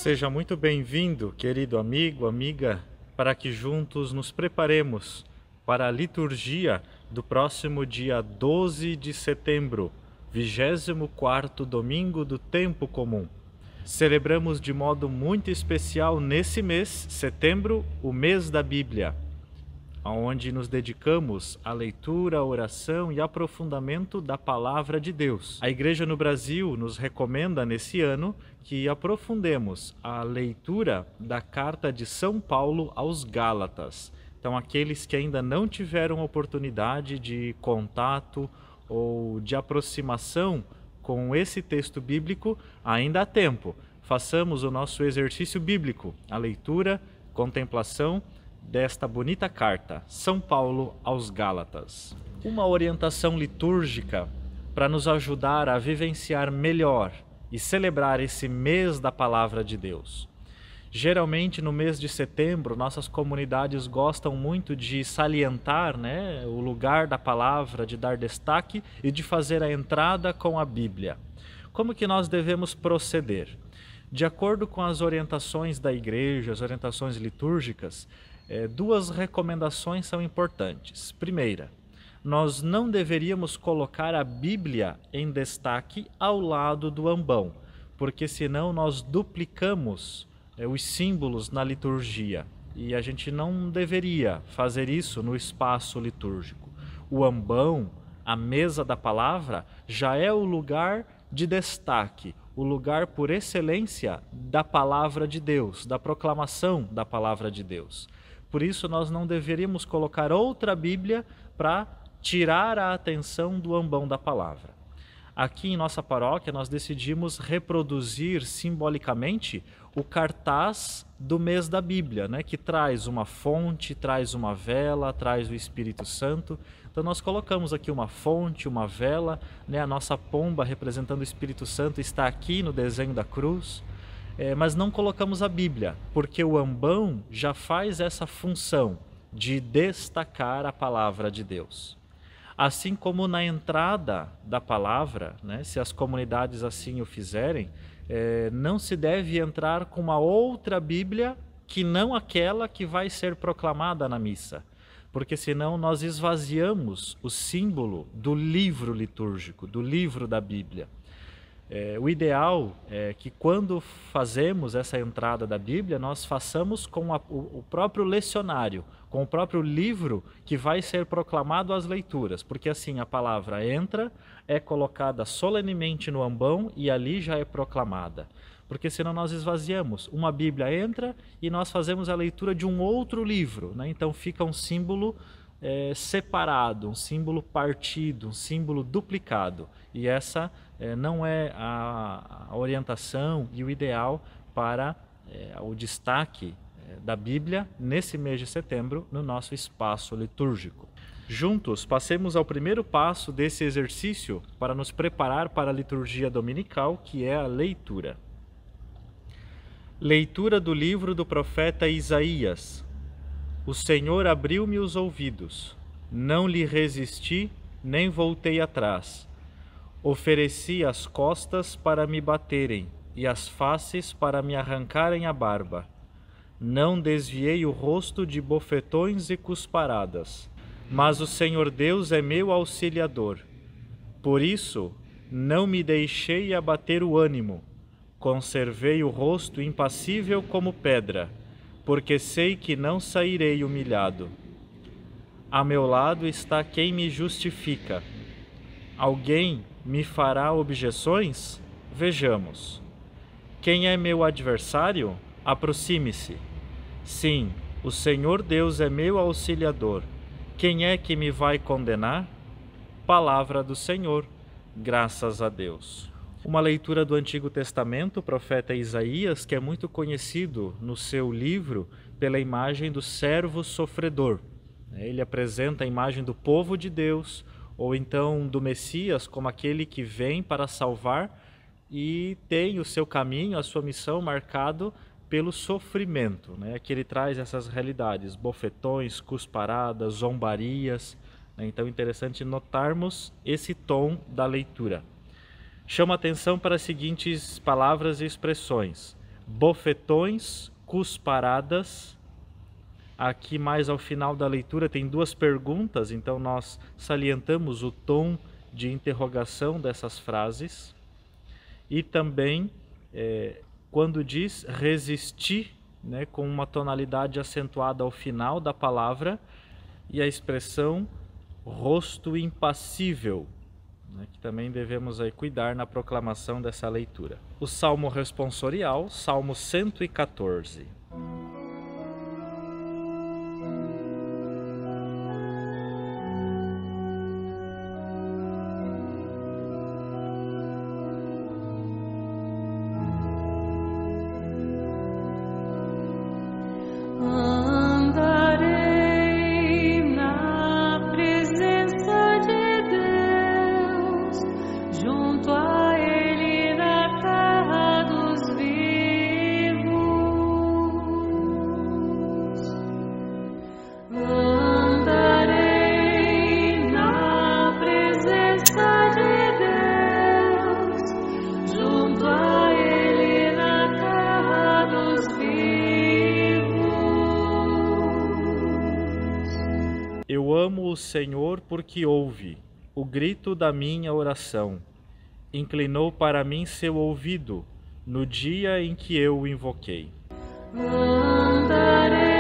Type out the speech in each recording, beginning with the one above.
Seja muito bem-vindo, querido amigo, amiga, para que juntos nos preparemos para a liturgia do próximo dia 12 de setembro, 24º domingo do tempo comum. Celebramos de modo muito especial nesse mês, setembro, o mês da Bíblia, onde nos dedicamos à leitura, à oração e aprofundamento da Palavra de Deus. A Igreja no Brasil nos recomenda nesse ano que aprofundemos a leitura da carta de São Paulo aos Gálatas. Então, aqueles que ainda não tiveram oportunidade de contato ou de aproximação com esse texto bíblico, ainda há tempo. Façamos o nosso exercício bíblico, a leitura, contemplação desta bonita carta, São Paulo aos Gálatas. Uma orientação litúrgica para nos ajudar a vivenciar melhor e celebrar esse mês da Palavra de Deus. Geralmente no mês de setembro, nossas comunidades gostam muito de salientar, o lugar da palavra, de dar destaque e de fazer a entrada com a Bíblia. Como que nós devemos proceder? De acordo com as orientações da Igreja, as orientações litúrgicas, duas recomendações são importantes. Primeira, nós não deveríamos colocar a Bíblia em destaque ao lado do ambão, porque senão nós duplicamos os símbolos na liturgia e a gente não deveria fazer isso no espaço litúrgico. O ambão, a mesa da palavra, já é o lugar de destaque, o lugar por excelência da palavra de Deus, da proclamação da palavra de Deus. Por isso, nós não deveríamos colocar outra Bíblia para tirar a atenção do ambão da palavra. Aqui em nossa paróquia, nós decidimos reproduzir simbolicamente o cartaz do mês da Bíblia, que traz uma fonte, traz uma vela, traz o Espírito Santo. Então, nós colocamos aqui uma fonte, uma vela, a nossa pomba representando o Espírito Santo está aqui no desenho da cruz. Mas não colocamos a Bíblia, porque o ambão já faz essa função de destacar a palavra de Deus. Assim como na entrada da palavra, se as comunidades assim o fizerem, não se deve entrar com uma outra Bíblia que não aquela que vai ser proclamada na missa, porque senão nós esvaziamos o símbolo do livro litúrgico, do livro da Bíblia. O ideal é que quando fazemos essa entrada da Bíblia, nós façamos com o próprio lecionário, com o próprio livro que vai ser proclamado às leituras, porque assim a palavra entra, é colocada solenemente no ambão e ali já é proclamada. Porque senão nós esvaziamos. Uma Bíblia entra e nós fazemos a leitura de um outro livro, Então fica um símbolo separado, um símbolo partido, um símbolo duplicado. E essa não é a orientação e o ideal para o destaque da Bíblia nesse mês de setembro no nosso espaço litúrgico. Juntos, passemos ao primeiro passo desse exercício para nos preparar para a liturgia dominical, que é a leitura. Leitura do livro do profeta Isaías. O Senhor abriu-me os ouvidos, não lhe resisti, nem voltei atrás. Ofereci as costas para me baterem e as faces para me arrancarem a barba. Não desviei o rosto de bofetões e cusparadas, mas o Senhor Deus é meu auxiliador. Por isso, não me deixei abater o ânimo, conservei o rosto impassível como pedra, porque sei que não sairei humilhado. A meu lado está quem me justifica. Alguém me fará objeções? Vejamos. Quem é meu adversário? Aproxime-se. Sim, o Senhor Deus é meu auxiliador. Quem é que me vai condenar? Palavra do Senhor. Graças a Deus. Uma leitura do Antigo Testamento, o profeta Isaías, que é muito conhecido no seu livro pela imagem do servo sofredor. Ele apresenta a imagem do povo de Deus, ou então do Messias como aquele que vem para salvar e tem o seu caminho, a sua missão marcado pelo sofrimento, que ele traz essas realidades, bofetões, cusparadas, zombarias. Então é interessante notarmos esse tom da leitura. Chama atenção para as seguintes palavras e expressões. bofetões, cusparadas. Aqui mais ao final da leitura tem duas perguntas, então nós salientamos o tom de interrogação dessas frases. E também quando diz resistir, né, com uma tonalidade acentuada ao final da palavra, e a expressão rosto impassível, né, que também devemos aí cuidar na proclamação dessa leitura. O Salmo responsorial, Salmo 114. Eu amo o Senhor porque ouve o grito da minha oração. Inclinou para mim seu ouvido no dia em que eu o invoquei. Andarei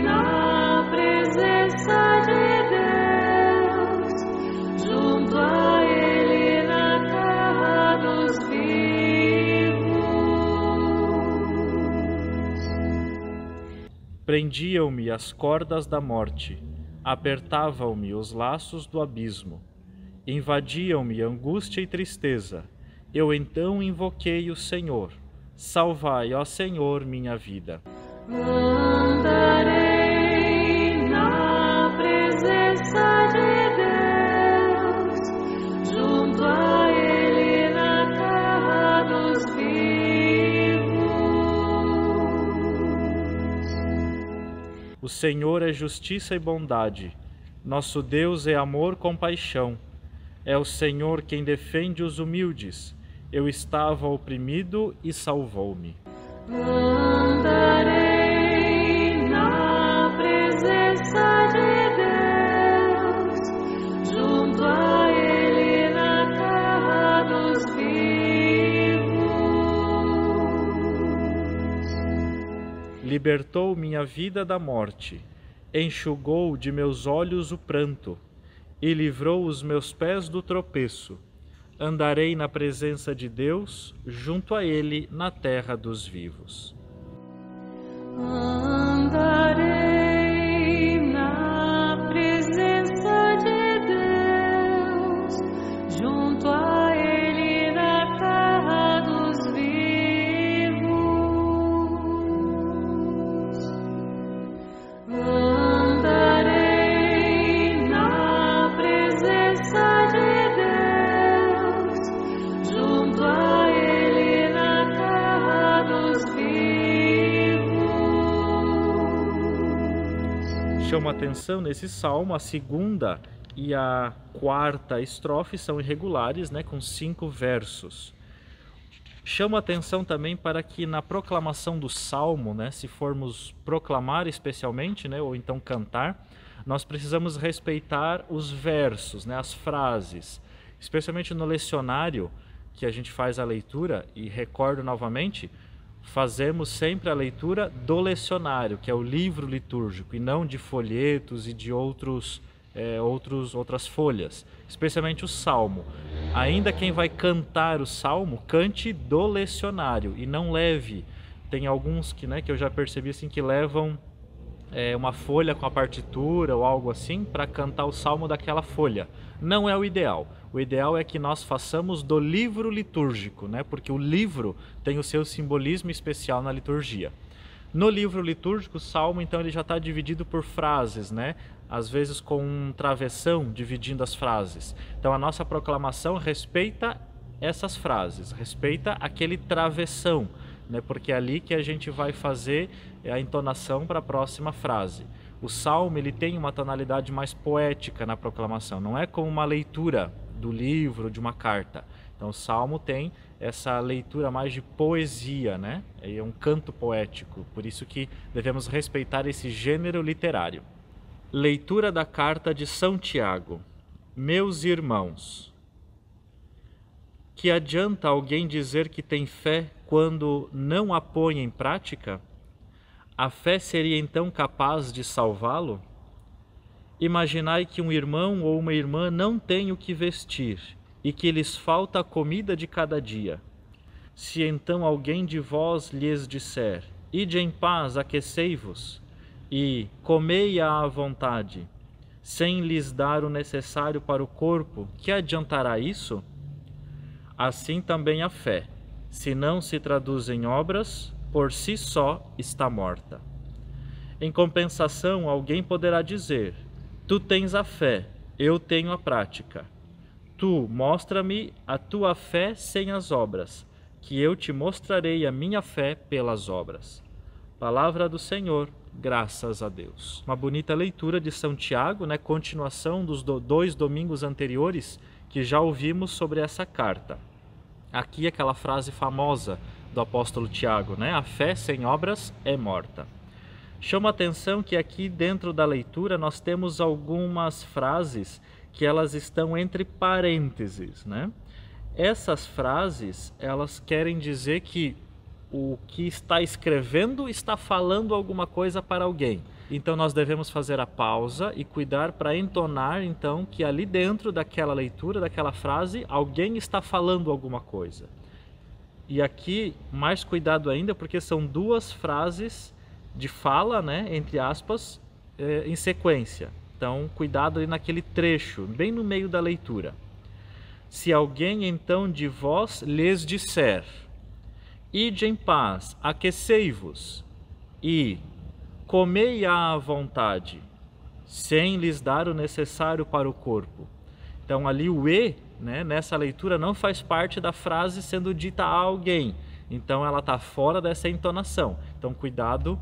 na presença de Deus, junto a Ele na terra dos vivos. Prendiam-me as cordas da morte, apertavam-me os laços do abismo, invadiam-me angústia e tristeza. Eu então invoquei o Senhor. Salvai, ó Senhor, minha vida. Andarei na presença de Deus, junto a Ele na terra dos vivos. O Senhor é justiça e bondade. Nosso Deus é amor, compaixão. É o Senhor quem defende os humildes. Eu estava oprimido e salvou-me. Andarei na presença de Deus, junto a Ele na terra dos vivos. Libertou minha vida da morte, enxugou de meus olhos o pranto e livrou os meus pés do tropeço. Andarei na presença de Deus, junto a Ele na terra dos vivos. Andarei na presença de Deus, junto a Ele na terra dos vivos. Andarei na presença de Deus, junto a Ele na terra dos vivos. Chama atenção nesse salmo, a segunda e a quarta estrofe são irregulares, né, com 5 versos. Chama atenção também para que na proclamação do salmo, né, se formos proclamar especialmente, né, ou então cantar, nós precisamos respeitar os versos, né, as frases. Especialmente no lecionário que a gente faz a leitura, e recordo novamente, fazemos sempre a leitura do lecionário, que é o livro litúrgico, e não de folhetos e de outras folhas, especialmente o salmo. Ainda quem vai cantar o salmo, cante do lecionário e não leve. Tem alguns que eu já percebi assim, que levam uma folha com a partitura ou algo assim para cantar o salmo daquela folha. Não é o ideal. O ideal é que nós façamos do livro litúrgico, né? Porque o livro tem o seu simbolismo especial na liturgia. No livro litúrgico, o salmo, então, ele já está dividido por frases, né? Às vezes com um travessão dividindo as frases. Então a nossa proclamação respeita essas frases, respeita aquele travessão, né? Porque é ali que a gente vai fazer a entonação para a próxima frase. O salmo, ele tem uma tonalidade mais poética na proclamação, não é como uma leitura do livro, de uma carta. Então o Salmo tem essa leitura mais de poesia, né? É um canto poético, por isso que devemos respeitar esse gênero literário. Leitura da carta de São Tiago. Meus irmãos, que adianta alguém dizer que tem fé quando não a põe em prática? A fé seria então capaz de salvá-lo? Imaginai que um irmão ou uma irmã não tem o que vestir e que lhes falta a comida de cada dia. Se então alguém de vós lhes disser: ide em paz, aquecei-vos, e comei-a à vontade, sem lhes dar o necessário para o corpo, que adiantará isso? Assim também a fé, se não se traduz em obras, por si só está morta. Em compensação, alguém poderá dizer: tu tens a fé, eu tenho a prática. Tu mostra-me a tua fé sem as obras, que eu te mostrarei a minha fé pelas obras. Palavra do Senhor, graças a Deus. Uma bonita leitura de São Tiago, né? Continuação dos dois domingos anteriores que já ouvimos sobre essa carta. Aqui aquela frase famosa do apóstolo Tiago, né? A fé sem obras é morta. Chama a atenção que aqui dentro da leitura nós temos algumas frases que elas estão entre parênteses, né? Essas frases, elas querem dizer que o que está escrevendo está falando alguma coisa para alguém. Então nós devemos fazer a pausa e cuidar para entonar então que ali dentro daquela leitura, daquela frase, alguém está falando alguma coisa. E aqui mais cuidado ainda porque são duas frases de fala, né, entre aspas, em sequência. Então cuidado ali naquele trecho, bem no meio da leitura. Se alguém então de vós lhes disser: ide em paz, aquecei-vos e comei à vontade, sem lhes dar o necessário para o corpo. Então ali o e, né, nessa leitura não faz parte da frase sendo dita a alguém. Então ela está fora dessa entonação. Então cuidado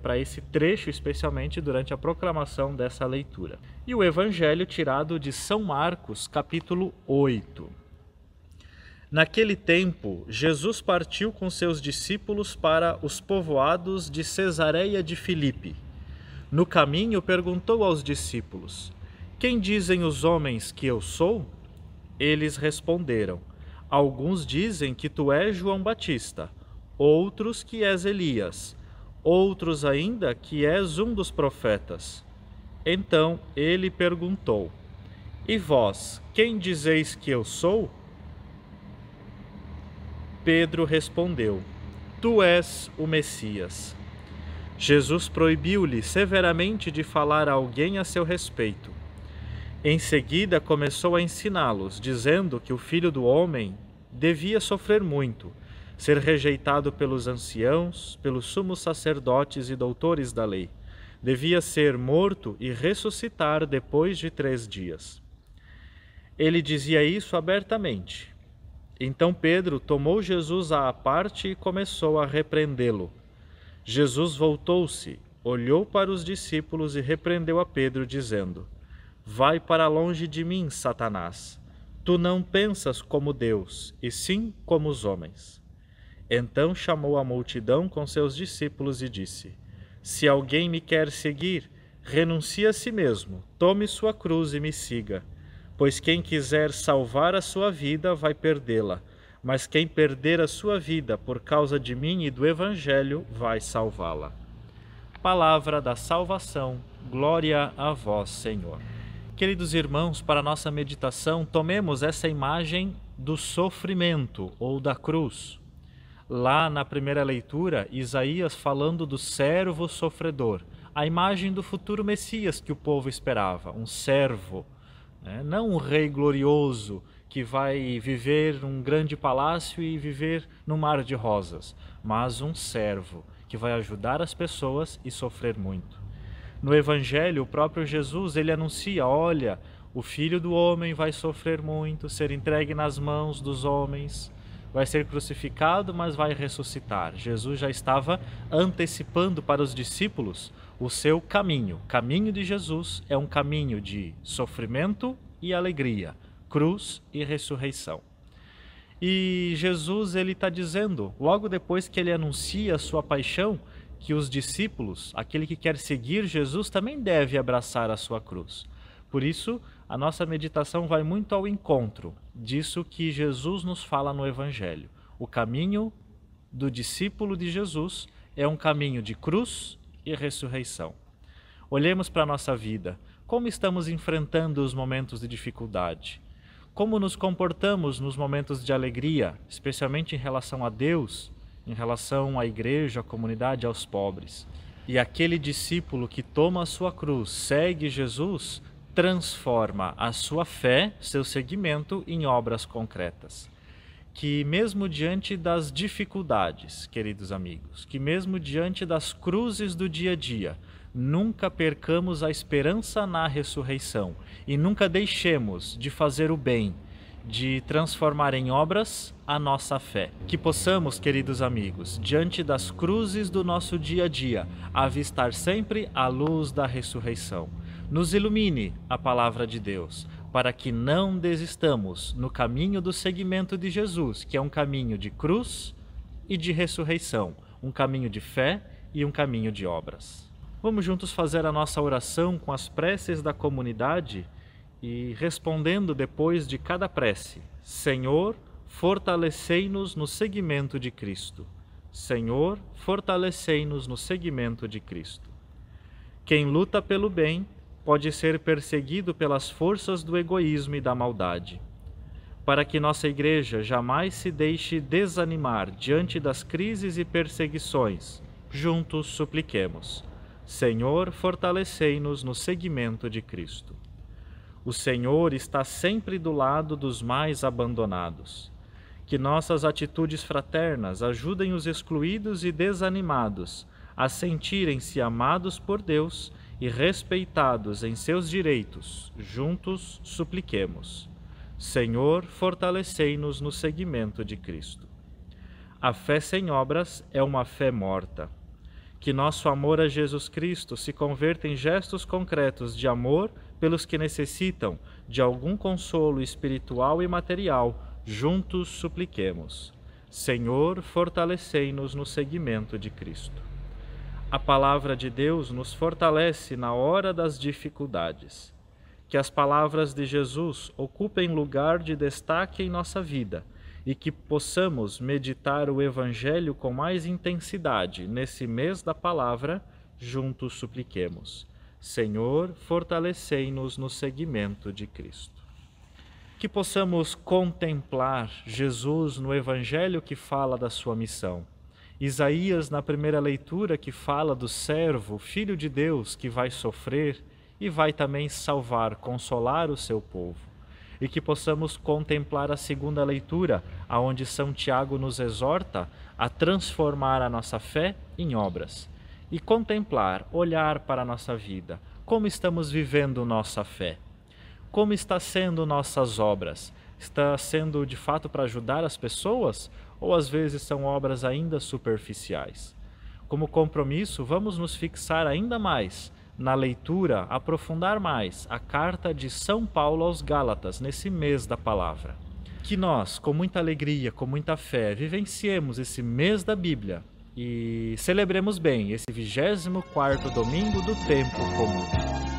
para esse trecho, especialmente durante a proclamação dessa leitura. E o Evangelho tirado de São Marcos, capítulo 8. Naquele tempo, Jesus partiu com seus discípulos para os povoados de Cesareia de Filipe. No caminho, perguntou aos discípulos: quem dizem os homens que eu sou? Eles responderam: alguns dizem que tu és João Batista, outros que és Elias, outros ainda que és um dos profetas. Então ele perguntou: e vós, quem dizeis que eu sou? Pedro respondeu: tu és o Messias. Jesus proibiu-lhe severamente de falar a alguém a seu respeito. Em seguida começou a ensiná-los, dizendo que o Filho do Homem devia sofrer muito, ser rejeitado pelos anciãos, pelos sumos sacerdotes e doutores da lei. Devia ser morto e ressuscitar depois de 3 dias. Ele dizia isso abertamente. Então Pedro tomou Jesus à parte e começou a repreendê-lo. Jesus voltou-se, olhou para os discípulos e repreendeu a Pedro, dizendo: vai para longe de mim, Satanás. Tu não pensas como Deus, e sim como os homens. Então chamou a multidão com seus discípulos e disse: se alguém me quer seguir, renuncie a si mesmo, tome sua cruz e me siga. Pois quem quiser salvar a sua vida vai perdê-la, mas quem perder a sua vida por causa de mim e do Evangelho vai salvá-la. Palavra da salvação, glória a vós, Senhor. Queridos irmãos, para a nossa meditação, tomemos essa imagem do sofrimento ou da cruz. Lá na primeira leitura, Isaías falando do servo sofredor, a imagem do futuro Messias que o povo esperava, um servo, não um rei glorioso que vai viver num grande palácio e viver num mar de rosas, mas um servo que vai ajudar as pessoas e sofrer muito. No Evangelho, o próprio Jesus, ele anuncia: olha, o Filho do Homem vai sofrer muito, ser entregue nas mãos dos homens, vai ser crucificado, mas vai ressuscitar. Jesus já estava antecipando para os discípulos o seu caminho. O caminho de Jesus é um caminho de sofrimento e alegria, cruz e ressurreição. E Jesus ele está dizendo, logo depois que ele anuncia a sua paixão, que os discípulos, aquele que quer seguir Jesus, também deve abraçar a sua cruz. Por isso, a nossa meditação vai muito ao encontro disso que Jesus nos fala no Evangelho. O caminho do discípulo de Jesus é um caminho de cruz e ressurreição. Olhemos para a nossa vida. Como estamos enfrentando os momentos de dificuldade? Como nos comportamos nos momentos de alegria, especialmente em relação a Deus, em relação à igreja, à comunidade, aos pobres? E aquele discípulo que toma a sua cruz, segue Jesus, transforma a sua fé, seu seguimento, em obras concretas. Que mesmo diante das dificuldades, queridos amigos, que mesmo diante das cruzes do dia a dia, nunca percamos a esperança na ressurreição e nunca deixemos de fazer o bem, de transformar em obras a nossa fé. Que possamos, queridos amigos, diante das cruzes do nosso dia a dia, avistar sempre a luz da ressurreição. Nos ilumine a palavra de Deus, para que não desistamos no caminho do seguimento de Jesus, que é um caminho de cruz e de ressurreição, um caminho de fé e um caminho de obras. Vamos juntos fazer a nossa oração com as preces da comunidade e respondendo depois de cada prece: Senhor, fortalecei-nos no seguimento de Cristo. Senhor, fortalecei-nos no seguimento de Cristo. Quem luta pelo bem pode ser perseguido pelas forças do egoísmo e da maldade. Para que nossa Igreja jamais se deixe desanimar diante das crises e perseguições, juntos supliquemos: Senhor, fortalecei-nos no seguimento de Cristo. O Senhor está sempre do lado dos mais abandonados. Que nossas atitudes fraternas ajudem os excluídos e desanimados a sentirem-se amados por Deus e respeitados em seus direitos. Juntos supliquemos: Senhor, fortalecei-nos no seguimento de Cristo. A fé sem obras é uma fé morta. Que nosso amor a Jesus Cristo se converta em gestos concretos de amor pelos que necessitam de algum consolo espiritual e material. Juntos supliquemos: Senhor, fortalecei-nos no seguimento de Cristo. A palavra de Deus nos fortalece na hora das dificuldades. Que as palavras de Jesus ocupem lugar de destaque em nossa vida e que possamos meditar o Evangelho com mais intensidade nesse mês da palavra. Juntos supliquemos: Senhor, fortalecei-nos no seguimento de Cristo. Que possamos contemplar Jesus no Evangelho que fala da sua missão. Isaías, na primeira leitura, que fala do servo, filho de Deus, que vai sofrer e vai também salvar, consolar o seu povo. E que possamos contemplar a segunda leitura, aonde São Tiago nos exorta a transformar a nossa fé em obras. E contemplar, olhar para a nossa vida, como estamos vivendo nossa fé, como está sendo nossas obras. Está sendo de fato para ajudar as pessoas ou às vezes são obras ainda superficiais? Como compromisso, vamos nos fixar ainda mais na leitura, aprofundar mais a carta de São Paulo aos Gálatas nesse mês da palavra. Que nós, com muita alegria, com muita fé, vivenciemos esse mês da Bíblia e celebremos bem esse 24º domingo do tempo comum.